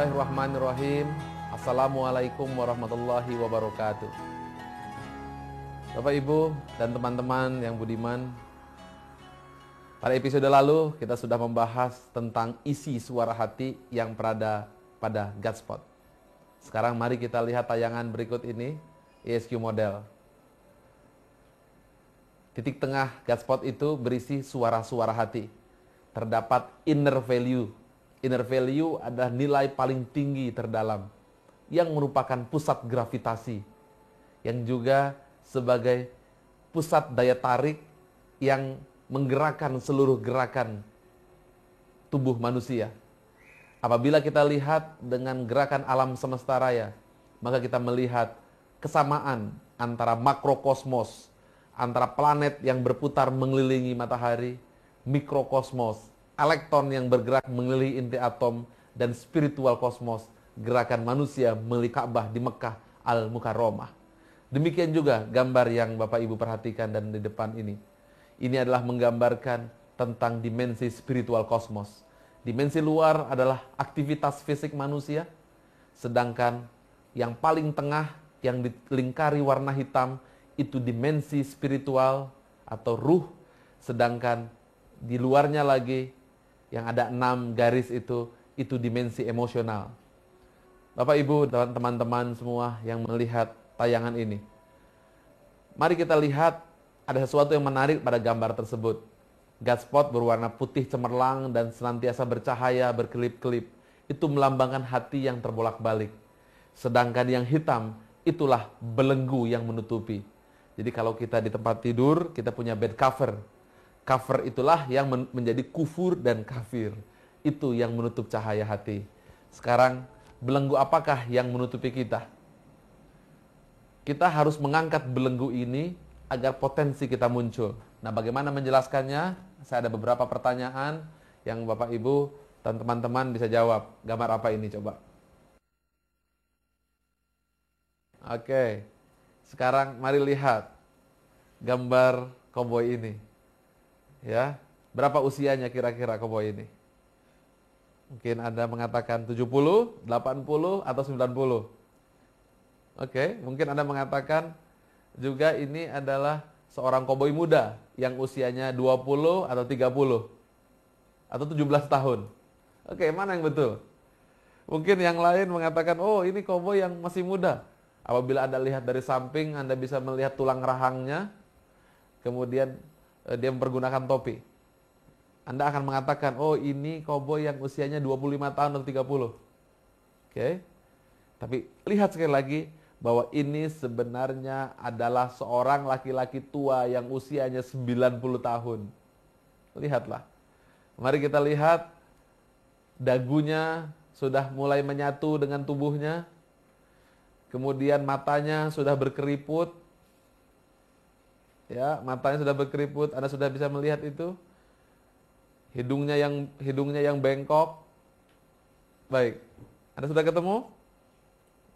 Bismillahirrahmanirrahim. Assalamualaikum warahmatullahi wabarakatuh. Bapak, Ibu, dan teman-teman yang budiman, pada episode lalu kita sudah membahas tentang isi suara hati yang berada pada Godspot. Sekarang mari kita lihat tayangan berikut ini, ESQ model. Titik tengah Godspot itu berisi suara-suara hati. Terdapat inner value. Inner value adalah nilai paling tinggi terdalam yang merupakan pusat gravitasi, yang juga sebagai pusat daya tarik yang menggerakkan seluruh gerakan tubuh manusia. Apabila kita lihat dengan gerakan alam semesta raya, maka kita melihat kesamaan antara makrokosmos, antara planet yang berputar mengelilingi matahari, mikrokosmos, elektron yang bergerak mengelilingi inti atom, dan spiritual kosmos, gerakan manusia mengelilingi Ka'bah di Mekah Al-Mukarramah. Demikian juga gambar yang Bapak Ibu perhatikan dan di depan ini. Ini adalah menggambarkan tentang dimensi spiritual kosmos. Dimensi luar adalah aktivitas fisik manusia, sedangkan yang paling tengah yang dilingkari warna hitam itu dimensi spiritual atau ruh, sedangkan di luarnya lagi yang ada 6 garis itu dimensi emosional. Bapak, Ibu, dan teman-teman semua yang melihat tayangan ini, mari kita lihat ada sesuatu yang menarik pada gambar tersebut. Godspot berwarna putih cemerlang dan senantiasa bercahaya, berkelip-kelip. Itu melambangkan hati yang terbolak-balik. Sedangkan yang hitam, itulah belenggu yang menutupi. Jadi kalau kita di tempat tidur, kita punya bed cover. Cover itulah yang menjadi kufur dan kafir. Itu yang menutup cahaya hati. Sekarang, belenggu apakah yang menutupi kita? Kita harus mengangkat belenggu ini agar potensi kita muncul. Nah, bagaimana menjelaskannya? Saya ada beberapa pertanyaan yang Bapak, Ibu, dan teman-teman bisa jawab. Gambar apa ini coba? Oke. Sekarang mari lihat gambar koboi ini. Ya, berapa usianya kira-kira koboi ini? Mungkin Anda mengatakan 70, 80, atau 90. Oke, mungkin Anda mengatakan juga ini adalah seorang koboi muda yang usianya 20 atau 30 atau 17 tahun. Oke, mana yang betul? Mungkin yang lain mengatakan, oh ini koboi yang masih muda. Apabila Anda lihat dari samping, Anda bisa melihat tulang rahangnya, kemudian dia mempergunakan topi. Anda akan mengatakan, oh ini koboi yang usianya 25 tahun atau 30. Oke. Tapi lihat sekali lagi bahwa ini sebenarnya adalah seorang laki-laki tua yang usianya 90 tahun. Lihatlah. Mari kita lihat dagunya sudah mulai menyatu dengan tubuhnya. Kemudian matanya sudah berkeriput. Ya, matanya sudah berkeriput, Anda sudah bisa melihat itu. Hidungnya yang bengkok. Baik. Anda sudah ketemu?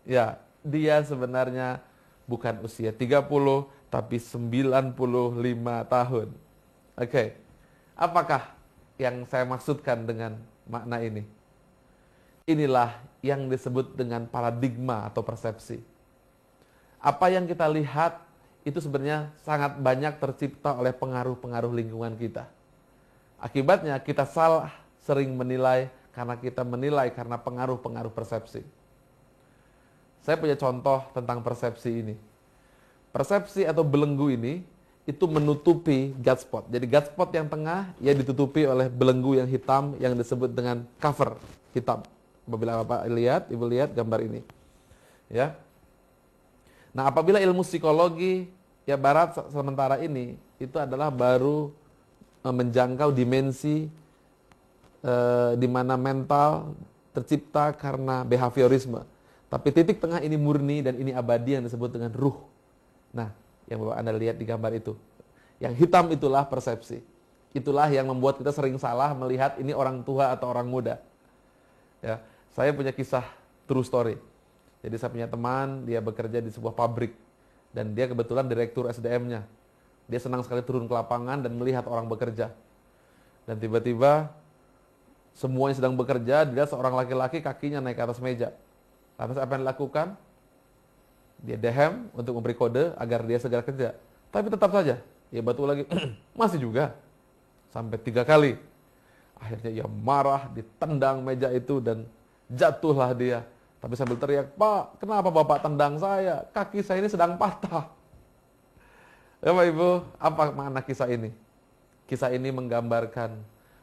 Ya, dia sebenarnya bukan usia 30 tapi 95 tahun. Oke. Apakah yang saya maksudkan dengan makna ini? Inilah yang disebut dengan paradigma atau persepsi. Apa yang kita lihat itu sebenarnya sangat banyak tercipta oleh pengaruh-pengaruh lingkungan kita. Akibatnya kita salah sering menilai karena kita menilai karena pengaruh-pengaruh persepsi. Saya punya contoh tentang persepsi ini. Persepsi atau belenggu ini itu menutupi Godspot. Jadi Godspot yang tengah ya ditutupi oleh belenggu yang hitam yang disebut dengan cover hitam. Apabila Bapak lihat, Ibu lihat gambar ini. Ya. Nah, apabila ilmu psikologi ya barat sementara ini itu adalah baru menjangkau dimensi di mana mental tercipta karena behaviorisme. Tapi titik tengah ini murni dan ini abadi yang disebut dengan ruh. Nah, yang Bapak Anda lihat di gambar itu. Yang hitam itulah persepsi. Itulah yang membuat kita sering salah melihat ini orang tua atau orang muda. Ya, saya punya kisah true story. Jadi saya punya teman, dia bekerja di sebuah pabrik. Dan dia kebetulan direktur SDM-nya. Dia senang sekali turun ke lapangan dan melihat orang bekerja. Dan tiba-tiba Semuanya sedang bekerja, dilihat seorang laki-laki kakinya naik ke atas meja. Lantas apa yang dilakukan? Dia dehem untuk memberi kode agar dia segera kerja. Tapi tetap saja, ya batu lagi, masih juga. Sampai 3 kali. Akhirnya ia marah, ditendang meja itu dan jatuhlah dia. Tapi sambil teriak, "Pak, kenapa Bapak tendang saya? Kaki saya ini sedang patah." Bapak Ibu, apa makna kisah ini? Kisah ini menggambarkan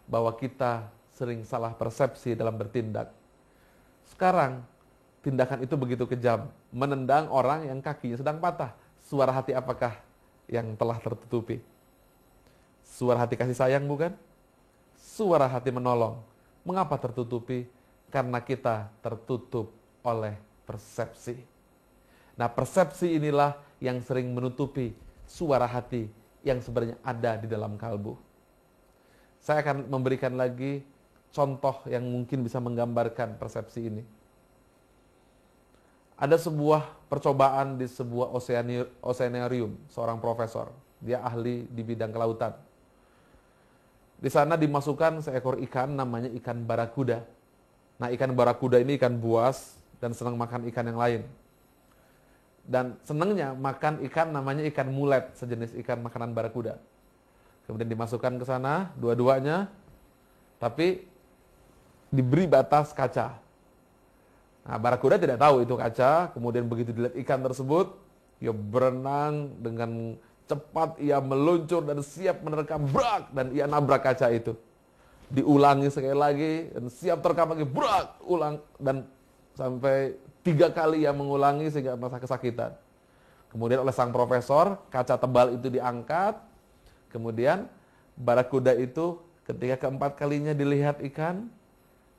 bahwa kita sering salah persepsi dalam bertindak. Sekarang, tindakan itu begitu kejam, menendang orang yang kakinya sedang patah. Suara hati apakah yang telah tertutupi? Suara hati kasih sayang bukan? Suara hati menolong. Mengapa tertutupi? Karena kita tertutup oleh persepsi. Nah, persepsi inilah yang sering menutupi suara hati yang sebenarnya ada di dalam kalbu. Saya akan memberikan lagi contoh yang mungkin bisa menggambarkan persepsi ini. Ada sebuah percobaan di sebuah oceanarium, seorang profesor. Dia ahli di bidang kelautan. Di sana dimasukkan seekor ikan namanya ikan barakuda. Nah, ikan barakuda ini ikan buas dan senang makan ikan yang lain. Dan senangnya makan ikan namanya ikan mulet, sejenis ikan makanan barakuda. Kemudian dimasukkan ke sana dua-duanya, tapi diberi batas kaca. Nah, barakuda tidak tahu itu kaca, kemudian begitu dilihat ikan tersebut, ia berenang dengan cepat, ia meluncur dan siap menerkam, brak, dan ia nabrak kaca itu. Diulangi sekali lagi, dan siap terkam lagi, brak, ulang, dan sampai 3 kali ia mengulangi sehingga merasa kesakitan. Kemudian oleh sang profesor, kaca tebal itu diangkat, kemudian barakuda itu ketika keempat kalinya dilihat ikan,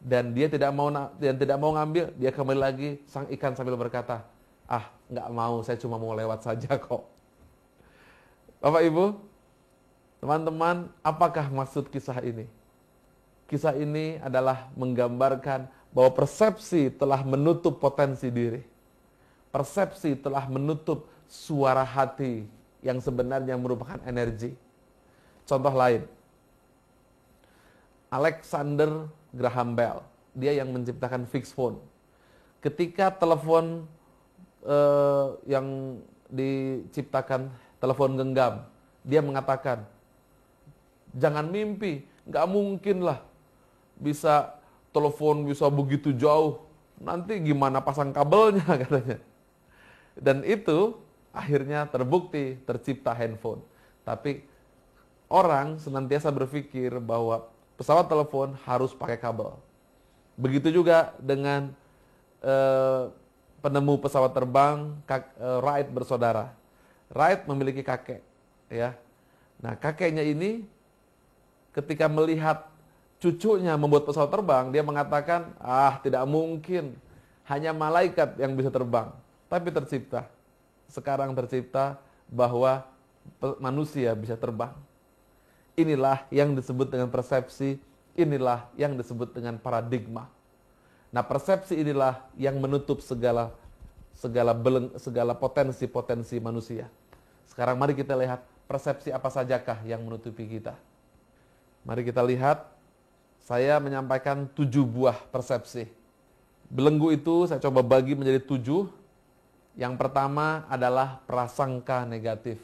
dan dia tidak mau ngambil, dia kembali lagi, sang ikan sambil berkata, "Ah, nggak mau, saya cuma mau lewat saja kok." Bapak Ibu, teman-teman, apakah maksud kisah ini? Kisah ini adalah menggambarkan bahwa persepsi telah menutup potensi diri. Persepsi telah menutup suara hati yang sebenarnya merupakan energi. Contoh lain, Alexander Graham Bell, dia yang menciptakan fixed phone. Ketika telepon yang diciptakan telepon genggam, dia mengatakan, "Jangan mimpi, nggak mungkin lah bisa telepon bisa begitu jauh. Nanti gimana pasang kabelnya?" katanya. Dan itu akhirnya terbukti tercipta handphone. Tapi orang senantiasa berpikir bahwa pesawat telepon harus pakai kabel. Begitu juga dengan penemu pesawat terbang Wright bersaudara. Wright memiliki kakek, ya. Nah, kakeknya ini ketika melihat cucunya membuat pesawat terbang, dia mengatakan, "Ah, tidak mungkin. Hanya malaikat yang bisa terbang." Tapi tercipta. Sekarang tercipta bahwa manusia bisa terbang. Inilah yang disebut dengan persepsi, inilah yang disebut dengan paradigma. Nah, persepsi inilah yang menutup segala potensi manusia. Sekarang mari kita lihat persepsi apa sajakah yang menutupi kita. Mari kita lihat, saya menyampaikan 7 buah persepsi. Belenggu itu saya coba bagi menjadi 7. Yang pertama adalah prasangka negatif.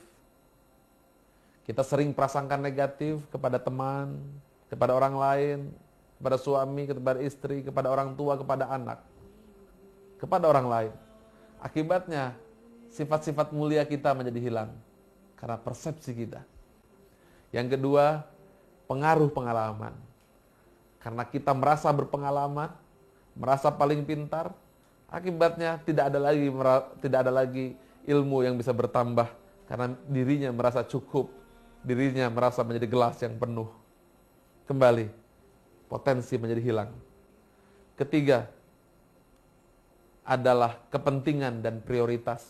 Kita sering prasangka negatif kepada teman, kepada orang lain, kepada suami, kepada istri, kepada orang tua, kepada anak, kepada orang lain. Akibatnya, sifat-sifat mulia kita menjadi hilang karena persepsi kita. Yang kedua, pengaruh pengalaman. Karena kita merasa berpengalaman, merasa paling pintar, akibatnya tidak ada lagi ilmu yang bisa bertambah karena dirinya merasa cukup, dirinya merasa menjadi gelas yang penuh. Kembali, potensi menjadi hilang. Ketiga, adalah kepentingan dan prioritas.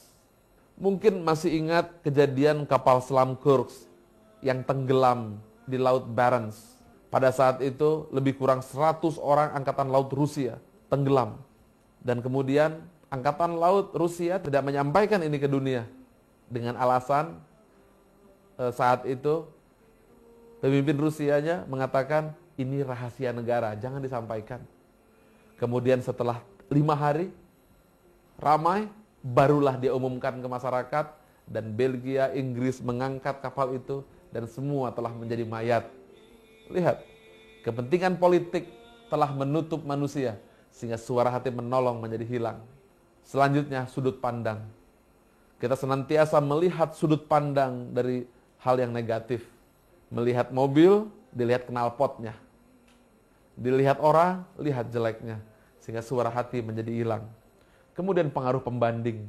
Mungkin masih ingat kejadian kapal selam Kursk yang tenggelam di Laut Barents. Pada saat itu lebih kurang 100 orang angkatan laut Rusia tenggelam. Dan kemudian angkatan laut Rusia tidak menyampaikan ini ke dunia dengan alasan saat itu pemimpin Rusianya mengatakan, ini rahasia negara, jangan disampaikan. Kemudian setelah 5 hari, ramai, barulah dia umumkan ke masyarakat, dan Belgia, Inggris mengangkat kapal itu, dan semua telah menjadi mayat. Lihat, kepentingan politik telah menutup manusia, sehingga suara hati menolong menjadi hilang. Selanjutnya, sudut pandang. Kita senantiasa melihat sudut pandang dari hal yang negatif. Melihat mobil, dilihat knalpotnya. Dilihat orang, lihat jeleknya. Sehingga suara hati menjadi hilang. Kemudian pengaruh pembanding.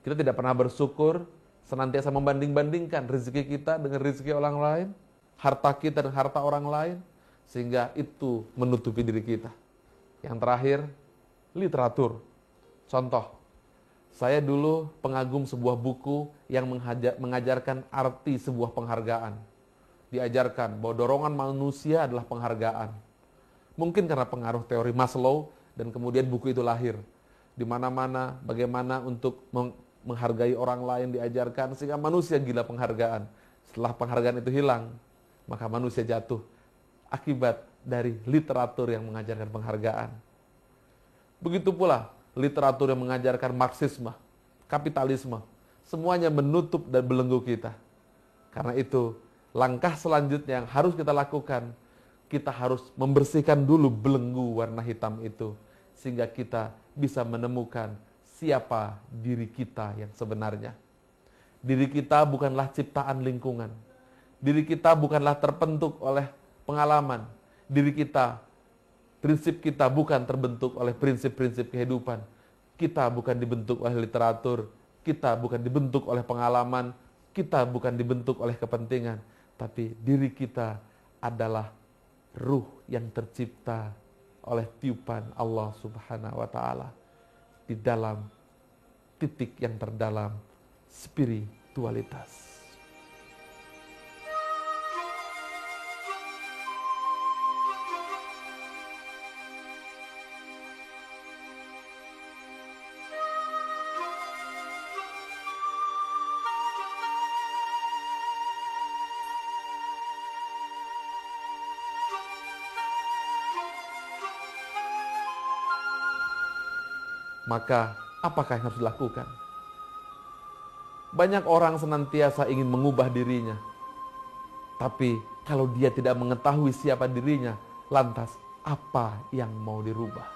Kita tidak pernah bersyukur, senantiasa membanding-bandingkan rezeki kita dengan rezeki orang lain, harta kita dan harta orang lain, sehingga itu menutupi diri kita. Yang terakhir, literatur. Contoh, saya dulu pengagum sebuah buku yang mengajarkan arti sebuah penghargaan. Diajarkan bahwa dorongan manusia adalah penghargaan. Mungkin karena pengaruh teori Maslow, dan kemudian buku itu lahir. Di mana-mana bagaimana untuk menghargai orang lain diajarkan, sehingga manusia gila penghargaan. Setelah penghargaan itu hilang, maka manusia jatuh akibat dari literatur yang mengajarkan penghargaan. Begitu pula literatur yang mengajarkan Marxisme, kapitalisme, semuanya menutup dan belenggu kita. Karena itu, langkah selanjutnya yang harus kita lakukan, kita harus membersihkan dulu belenggu warna hitam itu, sehingga kita bisa menemukan siapa diri kita yang sebenarnya. Diri kita bukanlah ciptaan lingkungan. Diri kita bukanlah terbentuk oleh pengalaman. Diri kita, prinsip kita bukan terbentuk oleh prinsip-prinsip kehidupan. Kita bukan dibentuk oleh literatur. Kita bukan dibentuk oleh pengalaman. Kita bukan dibentuk oleh kepentingan. Tapi diri kita adalah ruh yang tercipta oleh tiupan Allah Subhanahu wa Ta'ala di dalam titik yang terdalam spiritualitas. Maka apakah yang harus dilakukan? Banyak orang senantiasa ingin mengubah dirinya. Tapi kalau dia tidak mengetahui siapa dirinya, lantas apa yang mau dirubah?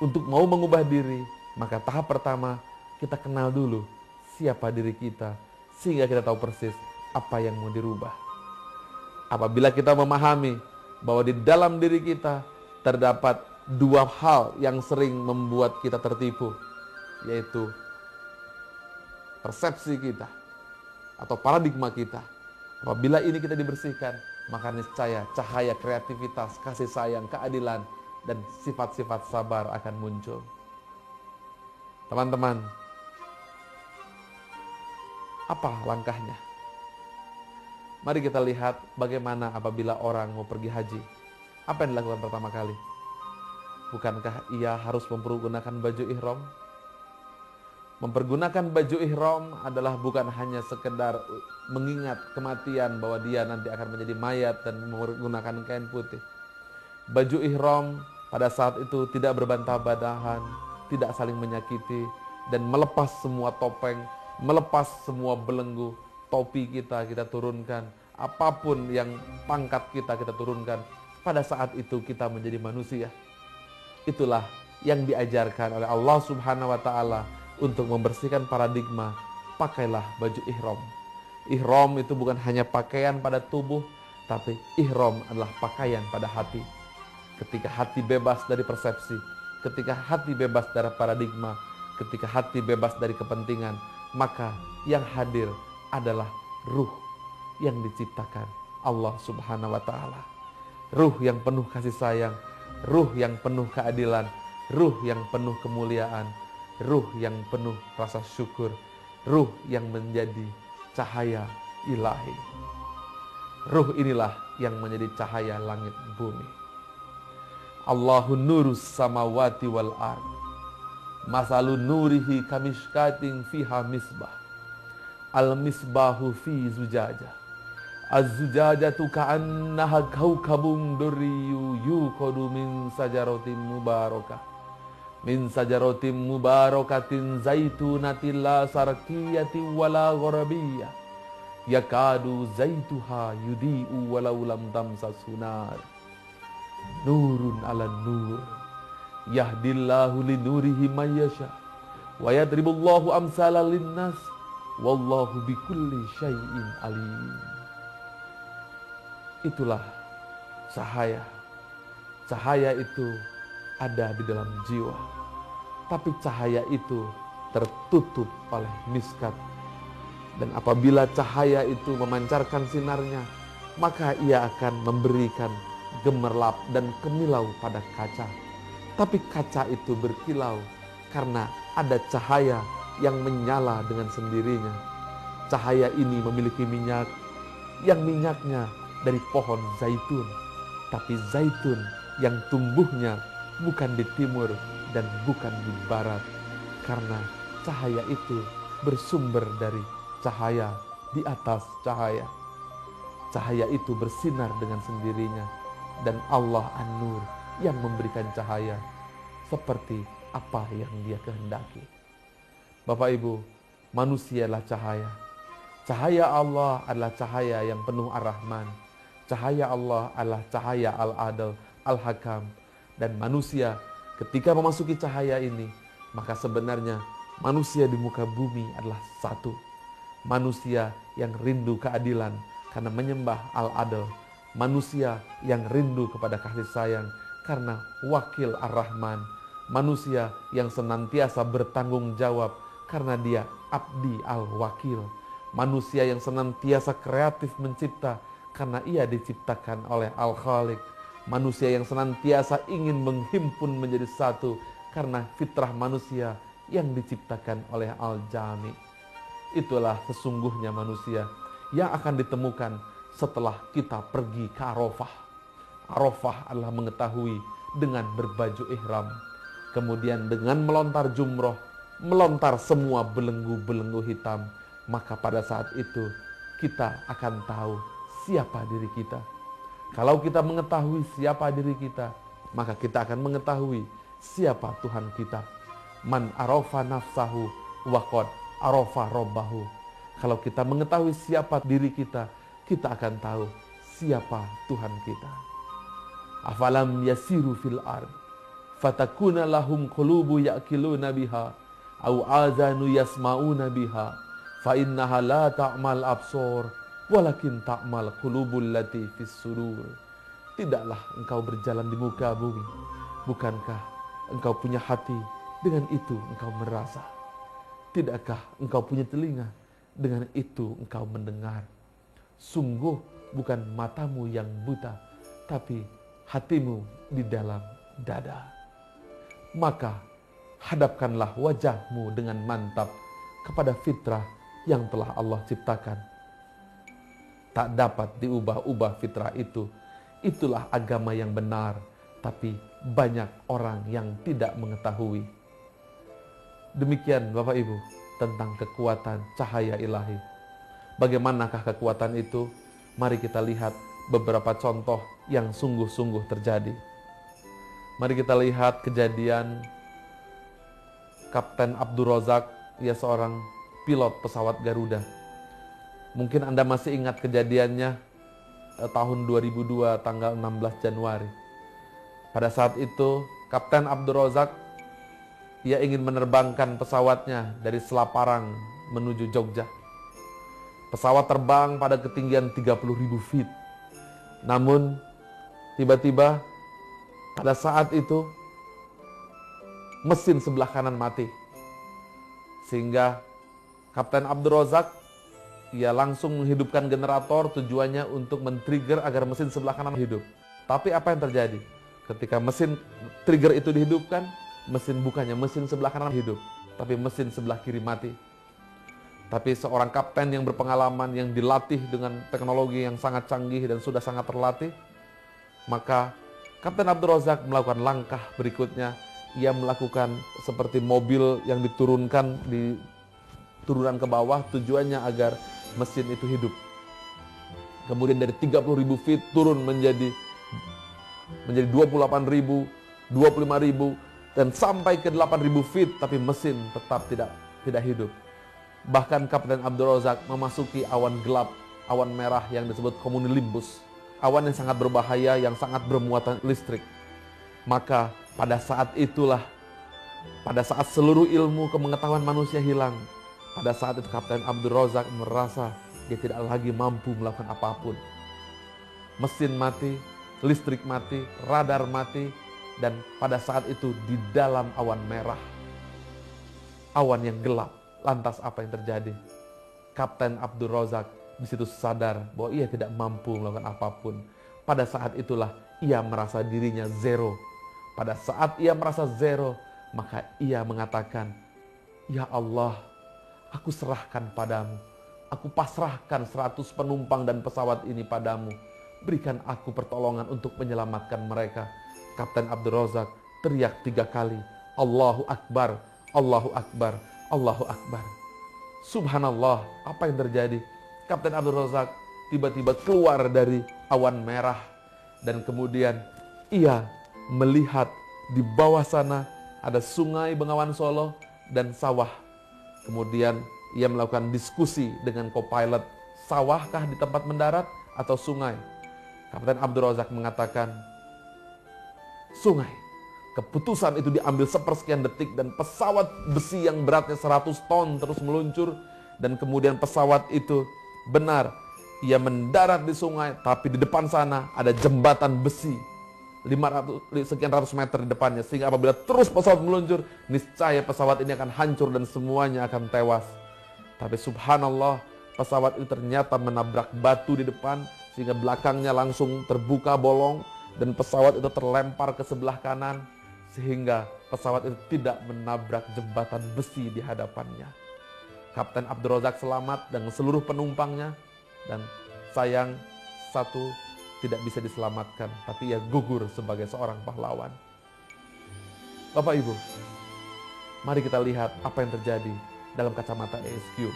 Untuk mau mengubah diri, maka tahap pertama kita kenal dulu siapa diri kita, sehingga kita tahu persis apa yang mau dirubah. Apabila kita memahami bahwa di dalam diri kita terdapat dua hal yang sering membuat kita tertipu, yaitu persepsi kita atau paradigma kita. Apabila ini kita dibersihkan, maka niscaya cahaya kreativitas, kasih sayang, keadilan, dan sifat-sifat sabar akan muncul. Teman-teman, apa langkahnya? Mari kita lihat bagaimana apabila orang mau pergi haji. Apa yang dilakukan pertama kali? Bukankah ia harus mempergunakan baju ihram? Mempergunakan baju ihram adalah bukan hanya sekedar mengingat kematian bahwa dia nanti akan menjadi mayat dan menggunakan kain putih. Baju ihram pada saat itu tidak berbantah-bantahan, tidak saling menyakiti, dan melepas semua topeng, melepas semua belenggu, topi kita turunkan, apapun yang pangkat kita turunkan. Pada saat itu kita menjadi manusia. Itulah yang diajarkan oleh Allah Subhanahu wa Ta'ala untuk membersihkan paradigma. Pakailah baju ihram. Ihram itu bukan hanya pakaian pada tubuh, tapi ihram adalah pakaian pada hati. Ketika hati bebas dari persepsi, ketika hati bebas dari paradigma, ketika hati bebas dari kepentingan, maka yang hadir adalah ruh yang diciptakan Allah Subhanahu wa Ta'ala. Ruh yang penuh kasih sayang, ruh yang penuh keadilan, ruh yang penuh kemuliaan, ruh yang penuh rasa syukur, ruh yang menjadi cahaya ilahi. Ruh inilah yang menjadi cahaya langit bumi. Allahu nurus samawati wal ard. Masalu nurihi kamishkatin fiha misbah. Al misbahu fi zujajah. Az-zujajatu ka'annaha kaukabun durriyu yuqadu min sajaratin mubarakah. Min sajaratin mubarakatin zaitunatin la sarqiyati wala gharabiyyah. Yakadu zaituha yudi'u walau lam tamsashu nar. Nurun ala nur. Yahdillahu linurihi man yasha. Wa yadribullahu amsala linnas. Wallahu bikulli syai'in alim. Itulah cahaya. Cahaya itu ada di dalam jiwa. Tapi cahaya itu tertutup oleh miskat. Dan apabila cahaya itu memancarkan sinarnya, maka ia akan memberikan gemerlap dan kemilau pada kaca. Tapi kaca itu berkilau karena ada cahaya yang menyala dengan sendirinya. Cahaya ini memiliki minyak, yang minyaknya dari pohon zaitun. Tapi zaitun yang tumbuhnya bukan di timur dan bukan di barat. Karena cahaya itu bersumber dari cahaya di atas cahaya. Cahaya itu bersinar dengan sendirinya. Dan Allah An-Nur yang memberikan cahaya seperti apa yang Dia kehendaki. Bapak Ibu, manusia adalah cahaya. Cahaya Allah adalah cahaya yang penuh ar-Rahman. Cahaya Allah adalah cahaya al-Adl, al-Hakam. Dan manusia ketika memasuki cahaya ini, maka sebenarnya manusia di muka bumi adalah satu. Manusia yang rindu keadilan karena menyembah al-Adl. Manusia yang rindu kepada kasih sayang karena wakil ar-Rahman. Manusia yang senantiasa bertanggung jawab karena dia abdi al-wakil. Manusia yang senantiasa kreatif mencipta karena ia diciptakan oleh al-Khaliq. Manusia yang senantiasa ingin menghimpun menjadi satu karena fitrah manusia yang diciptakan oleh al-Jami. Itulah sesungguhnya manusia yang akan ditemukan setelah kita pergi ke Arafah. Arafah adalah mengetahui dengan berbaju ihram. Kemudian dengan melontar jumroh, melontar semua belenggu-belenggu hitam. Maka pada saat itu kita akan tahu siapa diri kita. Kalau kita mengetahui siapa diri kita, maka kita akan mengetahui siapa Tuhan kita. Man arafa nafsahu waqad arafa rabbahu. Kalau kita mengetahui siapa diri kita, kita akan tahu siapa Tuhan kita. Afalam yasiru fil ard fatakuna lahum qulubu ya'qiluna biha au azanu yasma'una biha fa innaha la ta'mal absor walakin ta'mal qulubul lati fis sudur. Tidaklah engkau berjalan di muka bumi, bukankah engkau punya hati, dengan itu engkau merasa? Tidakkah engkau punya telinga, dengan itu engkau mendengar? Sungguh bukan matamu yang buta, tapi hatimu di dalam dada. Maka hadapkanlah wajahmu dengan mantap kepada fitrah yang telah Allah ciptakan. Tak dapat diubah-ubah fitrah itu. Itulah agama yang benar, tapi banyak orang yang tidak mengetahui. Demikian Bapak Ibu tentang kekuatan cahaya ilahi. Bagaimanakah kekuatan itu? Mari kita lihat beberapa contoh yang sungguh-sungguh terjadi. Mari kita lihat kejadian Kapten Abdul Razak, ia seorang pilot pesawat Garuda. Mungkin Anda masih ingat kejadiannya tahun 2002 tanggal 16 Januari. Pada saat itu Kapten Abdul Razak ia ingin menerbangkan pesawatnya dari Selaparang menuju Jogja. Pesawat terbang pada ketinggian 30.000 feet. Namun tiba-tiba pada saat itu mesin sebelah kanan mati. Sehingga Kapten Abdul Razak ia langsung menghidupkan generator, tujuannya untuk men-trigger agar mesin sebelah kanan hidup. Tapi apa yang terjadi? Ketika mesin trigger itu dihidupkan, mesin sebelah kanan hidup, tapi mesin sebelah kiri mati. Tapi seorang kapten yang berpengalaman, yang dilatih dengan teknologi yang sangat canggih dan sudah sangat terlatih, maka Kapten Abdul Razak melakukan langkah berikutnya. Ia melakukan seperti mobil yang diturunkan di turunan ke bawah, tujuannya agar mesin itu hidup. Kemudian dari 30.000 feet turun menjadi 28.000, 25.000, dan sampai ke 8.000 feet, tapi mesin tetap tidak hidup. Bahkan Kapten Abdul Razak memasuki awan gelap, awan merah yang disebut cumulonimbus, awan yang sangat berbahaya, yang sangat bermuatan listrik. Maka pada saat itulah, pada saat seluruh ilmu kepengetahuan manusia hilang, pada saat itu Kapten Abdul Razak merasa dia tidak lagi mampu melakukan apapun. Mesin mati, listrik mati, radar mati, dan pada saat itu di dalam awan merah, awan yang gelap, lantas apa yang terjadi? Kapten Abdul Razak di situ sadar bahwa ia tidak mampu melakukan apapun. Pada saat itulah ia merasa dirinya zero. Pada saat ia merasa zero, maka ia mengatakan, "Ya Allah, aku serahkan padamu. Aku pasrahkan 100 penumpang dan pesawat ini padamu. Berikan aku pertolongan untuk menyelamatkan mereka." Kapten Abdul Razak teriak 3 kali, "Allahu Akbar, Allahu Akbar, Allahu Akbar." Subhanallah, apa yang terjadi? Kapten Abdul Razak tiba-tiba keluar dari awan merah, dan kemudian ia melihat di bawah sana ada sungai Bengawan Solo dan sawah. Kemudian ia melakukan diskusi dengan co-pilot, sawahkah di tempat mendarat atau sungai? Kapten Abdul Razak mengatakan, sungai. Keputusan itu diambil sepersekian detik dan pesawat besi yang beratnya 100 ton terus meluncur, dan kemudian pesawat itu benar, ia mendarat di sungai, tapi di depan sana ada jembatan besi 500 sekian ratus meter di depannya, sehingga apabila terus pesawat meluncur, niscaya pesawat ini akan hancur dan semuanya akan tewas. Tapi subhanallah, pesawat itu ternyata menabrak batu di depan, sehingga belakangnya langsung terbuka bolong, dan pesawat itu terlempar ke sebelah kanan, sehingga pesawat itu tidak menabrak jembatan besi di hadapannya. Kapten Abdul Razak selamat dan seluruh penumpangnya, dan sayang satu tidak bisa diselamatkan, tapi ia gugur sebagai seorang pahlawan. Bapak Ibu, mari kita lihat apa yang terjadi dalam kacamata ESQ.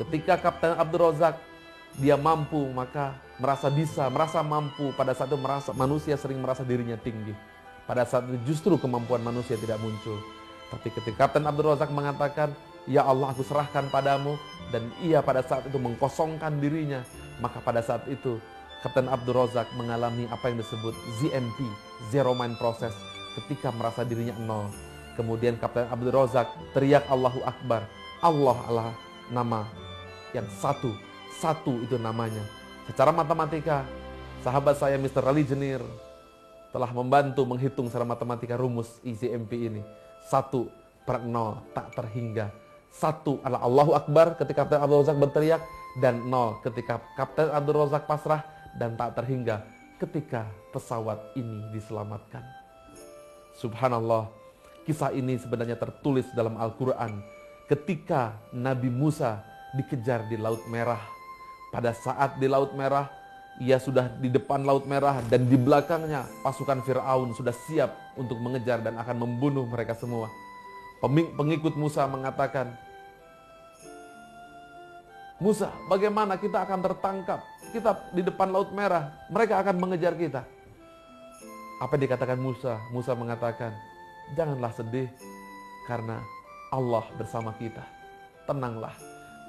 Ketika Kapten Abdul Razak dia mampu, maka merasa bisa, merasa mampu. Pada saat itu manusia sering merasa dirinya tinggi. Pada saat itu justru kemampuan manusia tidak muncul. Tapi ketika Kapten Abdul Razak mengatakan, "Ya Allah, aku serahkan padamu," dan ia pada saat itu mengkosongkan dirinya, maka pada saat itu Kapten Abdul Razak mengalami apa yang disebut ZMP, Zero Mind Process, ketika merasa dirinya nol. Kemudian Kapten Abdul Razak teriak Allahu Akbar. Allah adalah nama yang satu itu namanya. Secara matematika, sahabat saya Mr. Rally Jenir telah membantu menghitung secara matematika rumus ZMP ini. 1/0 tak terhingga. 1 adalah Allahu Akbar ketika Kapten Abdul Razak berteriak, dan 0 ketika Kapten Abdul Razak pasrah, dan tak terhingga ketika pesawat ini diselamatkan. Subhanallah, kisah ini sebenarnya tertulis dalam Al-Quran ketika Nabi Musa dikejar di Laut Merah. Pada saat di Laut Merah, ia sudah di depan Laut Merah, dan di belakangnya pasukan Fir'aun sudah siap untuk mengejar dan akan membunuh mereka semua. Pengikut Musa mengatakan, "Musa, bagaimana kita akan tertangkap? Kita di depan Laut Merah, mereka akan mengejar kita." Apa yang dikatakan Musa? Musa mengatakan, "Janganlah sedih, karena Allah bersama kita. Tenanglah."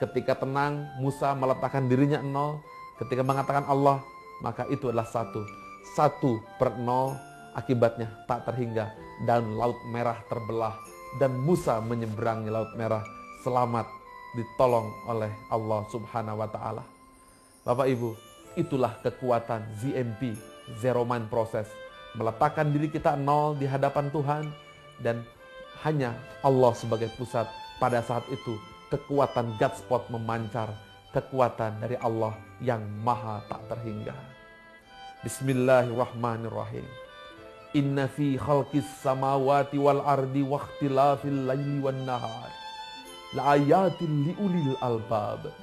Ketika tenang, Musa meletakkan dirinya 0. Ketika mengatakan Allah, maka itu adalah 1. 1/0, akibatnya tak terhingga, dan Laut Merah terbelah, dan Musa menyeberangi Laut Merah selamat, ditolong oleh Allah Subhanahu wa Ta'ala. Bapak Ibu, itulah kekuatan ZMP, Zero Mind Process. Meletakkan diri kita 0 di hadapan Tuhan, dan hanya Allah sebagai pusat. Pada saat itu kekuatan God Spot memancar, kekuatan dari Allah yang maha tak terhingga. Bismillahirrahmanirrahim. Inna fi khalqis samawati wal ardi wa ikhtilafil laili wan nahar la ayatin liulil albab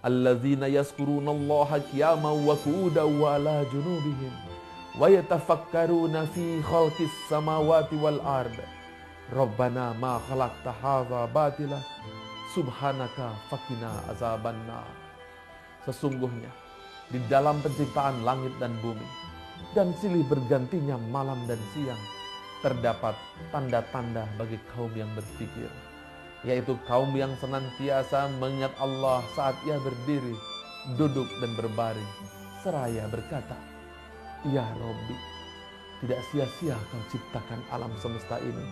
alladzina yazkurunallaha qiyaman wa qu'udan wa ala junubihim wa yatafakkaruna fi khalqis samawati wal ardi rabbana ma khalaqta hadza batila subhanaka faqina azabannar. Sesungguhnya di dalam penciptaan langit dan bumi, dan silih bergantinya malam dan siang, terdapat tanda-tanda bagi kaum yang berpikir, yaitu kaum yang senantiasa mengingat Allah saat ia berdiri, duduk dan berbaring, seraya berkata, "Ya Robbi, tidak sia-sia kau ciptakan alam semesta ini.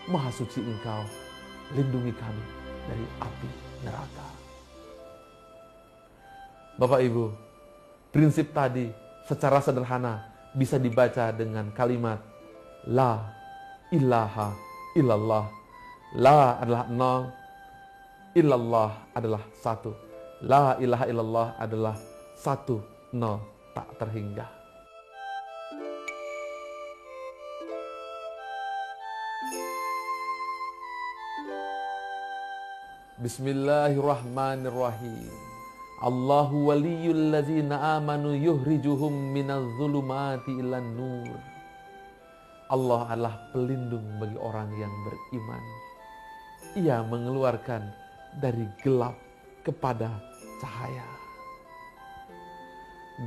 Maha suci Engkau, lindungi kami dari api neraka." Bapak Ibu, prinsip tadi secara sederhana bisa dibaca dengan kalimat La ilaha illallah. La adalah nol, illallah adalah satu. La ilaha illallah adalah satu, nol, tak terhingga. Bismillahirrahmanirrahim. Allahu waliyul ladzina amanu yuhrijuhum minaz zulumati ilan nur. Allah adalah pelindung bagi orang yang beriman. Ia mengeluarkan dari gelap kepada cahaya.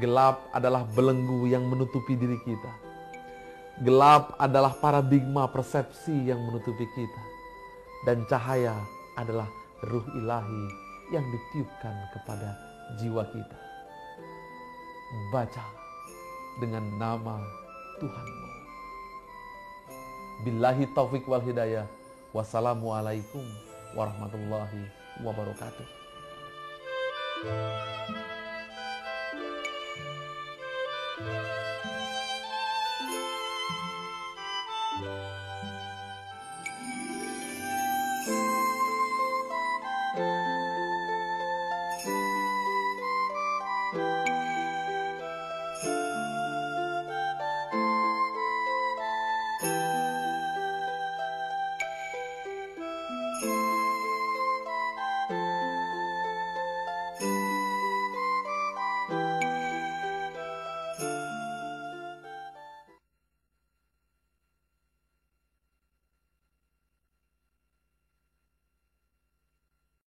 Gelap adalah belenggu yang menutupi diri kita. Gelap adalah paradigma persepsi yang menutupi kita. Dan cahaya adalah ruh ilahi yang ditiupkan kepada jiwa kita. Baca dengan nama Tuhanmu. Billahi taufiq wal hidayah. Wassalamualaikum warahmatullahi wabarakatuh.